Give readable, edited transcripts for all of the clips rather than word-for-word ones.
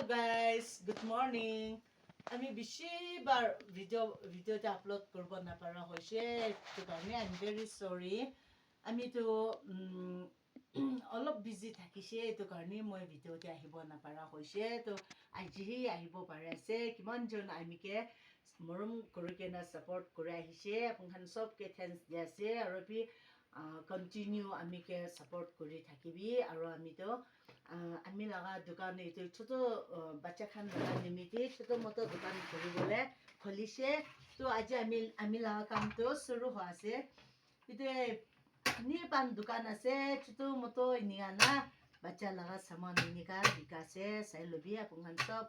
guys, good morning. আমি বেছিবাৰ ভিডিঅ'তে upload কৰিব নাপাৰা হৈছে সেইটো কাৰণে আই এম ভেৰি চৰি আমিতো অলপ বিজি থাকিছে এইটো কাৰণে মই ভিডিঅ'তে আহিব নাপাৰা হৈছে তো আজিহে আহিব পাৰিছে কিমানজন আমিকে মৰম কৰি কেনে ছাপৰ্ট কৰি আহিছে আপোনালোক চবকে থেংকছ দি আছে আৰু কণ্টিনিউ আমিকে ছাপৰ্ট কৰি থাকিবি আৰু আমি লাগা দোকান এইটো ছোট বাচ্চা খান লাগা নিমিত্তে ছোট মটো দোকান খুলিছে তো আজি আমি লাগা কামটো শুরু হয়েছে এটা নিপান দোকান আছে ছোট মটো নিয়ানা বাচ্চা লাগা সামান নিকা বিকাছে চাই লবি আপোনান সব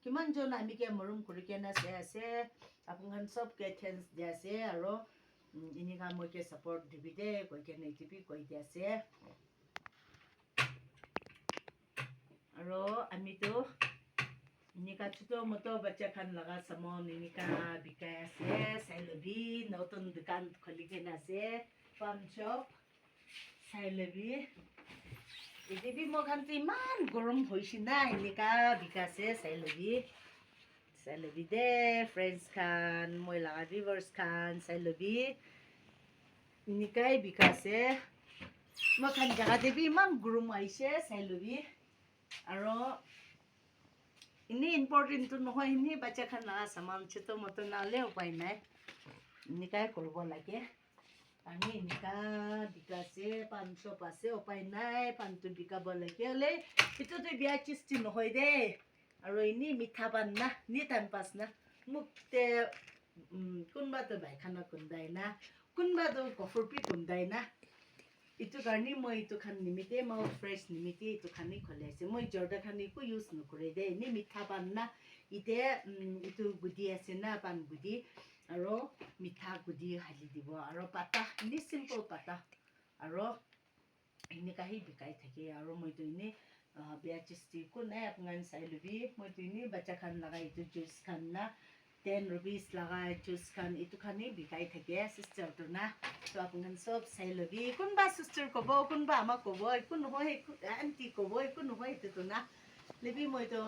কিমান জন আমিকে মৰম কৰি কেনে চাই আছে আপোনান সবকে থেংকছ দি আছে আৰু ইনিকা মইকে সাপোৰ্ট দিবি দে কৈ কেনে টিপি কৈ দি আছে আৰু আমিতো ইনিকা ছোট মটো বাচ্চা খান লাগা সামান ইনিকা বিকাই আছে চাই লবি নতুন দোকান খুলি কেনে আছে পান শপ চাই লবি এদিবি মখানটো ইমান গৰম হৈছে না ইনিকা বিকাছে চাই লবি দে ফ্ৰেণ্ডছ খান মই লাগা ভিউৱাৰ্ছ খান চাই লবি ইনিকাই বিকাছে মখান জাগা দেবি ইমান গৰম আহিছে চাই লবি আৰু ইনি ইম্পৰ্টেণ্টটো নহয় ইনি বাচ্চা খান লাগা সামান ছোট মটো নালে উপায় নাই ইনিকাই কৰিব লাগে আমি ইনিকা বিকাছে পান শপ আছে উপায় নাই পানটো বিকাব লাগে হলে এইটোতো বিয়া চিষ্টি নহয় দে আৰু ইনি মিঠা পান না নি টাইম পাছ না মুখতে কোনোবাতো বাইখানা খুন্দাই না কোনোবাতো গফৰপি খুন্দাই না এইটো কাৰণে মই এইটো খান নিমিত্তে মই ফ্ৰেছ নিমিত্তে এইটো খানি খোলাইছে মই জৰ্দা খান একো ইউজ নকৰে দে এনেই মিঠা পান না এতিয়া এইটো গুটি আছে না পান গুটি আৰু মিঠা গুটি হালি দিব আৰু পাতা এনেই চিম্পল পাতা আৰু এনেকাহি বিকাই থাকে আৰু মইতো এনেই বেয়া চিষ্টি একো নাই আপোনান চাই লবি মইতো এনেই বাচ্চা খান লাগা এইটো জুচ খান না 10 rupees লাগা জুচ খান এইটো খানি বিকাই থাকে চিষ্টাৰটো না তো আপোনান সব চাই লবি কোনবা চিষ্টাৰ ক'ব কোনবা আমাক ক'ব একো নহয় আণ্টি ক'ব একো নহয় এইটোতো না লবি মইতো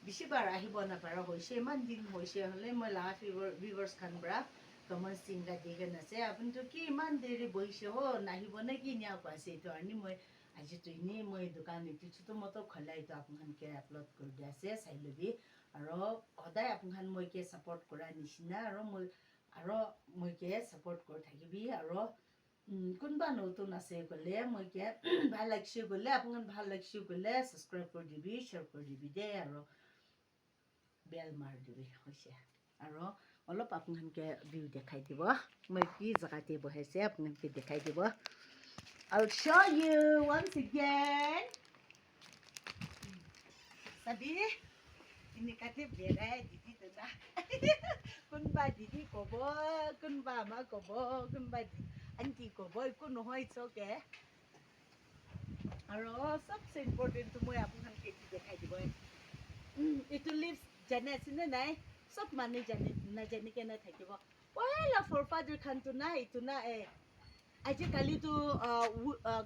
বেছিবাৰ আহিব নাপাৰা হৈছে ইমান দিন হৈছে হ'লে মই লাগা ভিউৱাৰ্ছ খান পৰা কমেণ্ট চিংগা দি কেনে আছে আপুনিতো কি ইমান দেৰি বহিছে নাহিব নে কি নিয়া কোৱাছে এইটো আনি মই আজিতো এনেই মই দোকান এইটো ছোট মটো খোলাই এইটো আপোনালোকে আপলোড কৰি দি আছে চাই লবি আৰু সদায় আপোনান মইকে ছাপোৰ্ট কৰা নিচিনা আৰু মইকে ছাপোৰ্ট কৰি থাকিবি আৰু কোনবা নতুন আছে গ'লে মইকে ভাল লাগছে গ'লে আপোনান ভাল লাগছে গ'লে ছাবস্ক্ৰাইব কৰি দিবি শ্বেয়াৰ কৰি দিবি দে আৰু বেল মাৰ দিবি হৈছে আৰু অলপ আপোনালোকে ভিউ দেখাই দিব মই কি জেগাতে বহাইছে আপোনালোকে দেখাই দিব I'll show you once again sabi inikate berai didi tuna kunba didi kobo kunba ama kobo kunba auntie kobo ikko nohoy it's okay aro sabse important to moi আপোনালোকে এটি দেখাই দিব এটো লিভস জানে আছে না নাই সব মানে জানে না জানি কেনে থাকিব পয়লা ফৰ ফাদাৰ খানটো না ইটো না আজিকালি তো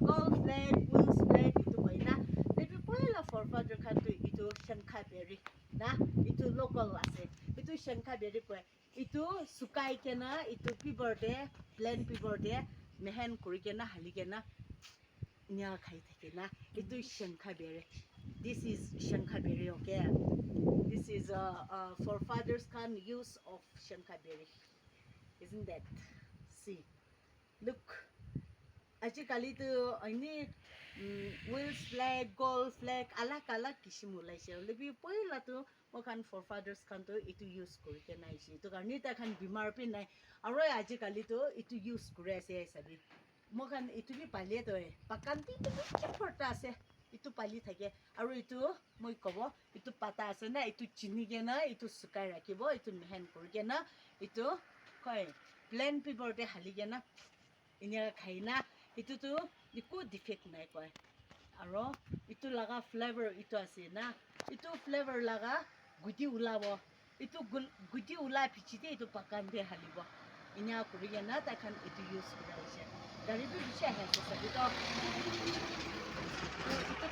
গোল্ড ফ্লেগ উইলছ ফ্লেগ ইটো হয় না এইটো পয়লা ফৰ ফাদাৰ খানটো ইটো শংখা বেৰি না ইটো লোকেল আছে ইটো শংখা বেৰি কয় ইটো শুকাই কেনা ইটো পিবৰ দে প্লেন পিবৰ দে মেহেন কৰি কেনা হালি কেনা নিয়া খাই থাকে না ইটো শংখা বেৰি this is shankha berry okay this is forefathers can use of shankha berry isn't that see look আজিকালি তো এনে উইলছ ফ্লেগ গোল্ড ফ্লেগ আলাগ কিছিম ওলাইছে হ'লে পহিলাতো মখান ফৰ ফাদাৰ্ছ খানতো এইটো ইউজ কৰি কেনে আহিছে এইটো কাৰণে তাখান বেমাৰ পি নাই আৰু আজিকালিতো এইটো ইউজ কৰি আছে চাবি মখান এইটো পালিয়ে তই পাকানটি ফৰ্টা আছে এইটো পালি থাকে আৰু এইটো মই ক'ব এইটো পাতা আছে না এইটো চিনি কেনে এইটো শুকাই ৰাখিব এইটো মেহেন কৰি কেনে এইটো কয় প্লেন পিপৰতে হালি কেনে এনে খাই না এইটোতো একো ডিফেক্ট নাই কয় আৰু এইটো লাগা ফ্লেভাৰ এইটো আছে না এইটো ফ্লেভাৰ লাগা গুটি ওলাব এইটো গুটি ওলাই পিছতে এইটো পাকানতে হালিব এনে কৰি কেনে তাখান এইটো ইউজ কৰা হৈছে गाड़ी भी पीछे है तो सभी तो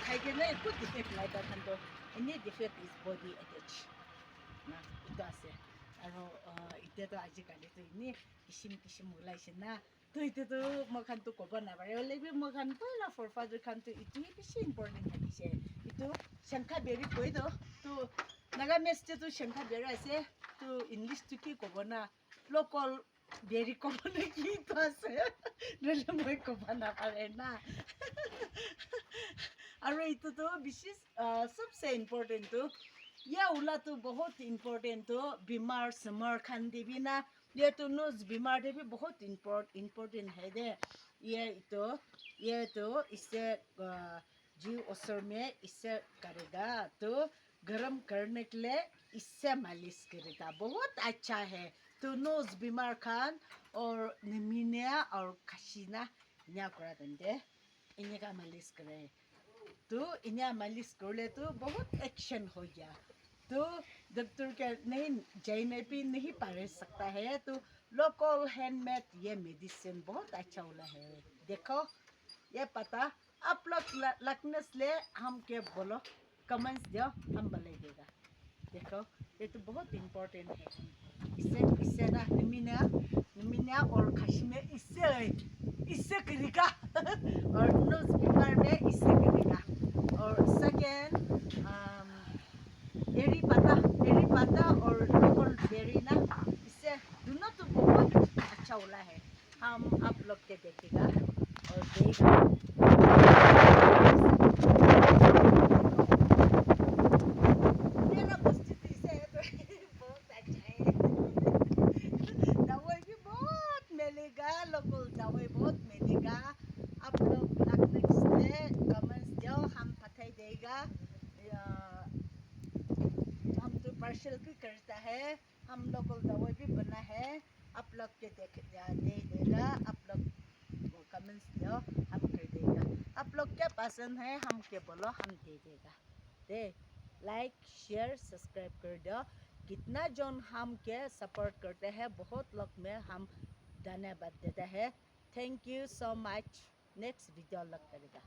खाई के ना कुछ defect like kan to any defect is body attach na ito ase aro ite to ajikali to ini kishim ulaise na to ite to mokan to koba na bare lebi mokan pala for father kan to itu bishi important thakise itu shankha berry koi to naga meste to shankha berry ase to english to ki koba na local berry koba na ki to ase rele moi koba na pare na और इतो तो विशेष सबसे important तो ये उला तो बहुत important तो बीमार समर खान देवी ना ये तो नोज बीमार देवी बहुत इम्पोर्टेंट है दे ये तो इससे जीव असर में इससे करेगा तो गर्म करने के लिए इससे मालिश करेगा बहुत अच्छा है तो नोज बीमार खान और निमोनिया और खांसीना इन्हें करा देंगे इन्हें का मालिश करे तो इन्हें मालिश कर ले तो बहुत एक्शन हो गया तो डॉक्टर के नहीं जाने भी नहीं पा सकता है तो लोकल हैंडमेड ये मेडिसिन बहुत अच्छा वाला है देखो ये पता आप लोग लगने से हम क्या बोलो कमेंट्स दो हम बोलेगा देखो ये तो बहुत इम्पोर्टेंट है इससे ना निमोनिया और खांसी में इससे करेगा और नोज बीमार में इससे करेगा और सेकेंड एरी पत्ता और लोकल बेरी ना इससे दोनों तो बहुत अच्छा वाला है हम आप लोग के देखेगा और देगा मेरा परिस्थिति से तो बहुत अच्छा है दवाई भी बहुत मिलेगा लोकल दवाई बहुत मिलेगा आप लोग लगने से कमेंट्स दो हम पता देगा हम तो पार्सल भी करता है हम लोकल दवाई भी बना है आप लोग के दे देगा आप लोग कमेंट्स दो हम कर देगा आप लोग क्या पसंद है हम क्या बोलो हम दे देगा दे लाइक शेयर सब्सक्राइब कर दो कितना जन हम के सपोर्ट करते हैं बहुत लोग में हम धन्यवाद देते हैं thank you so much next video लग करेगा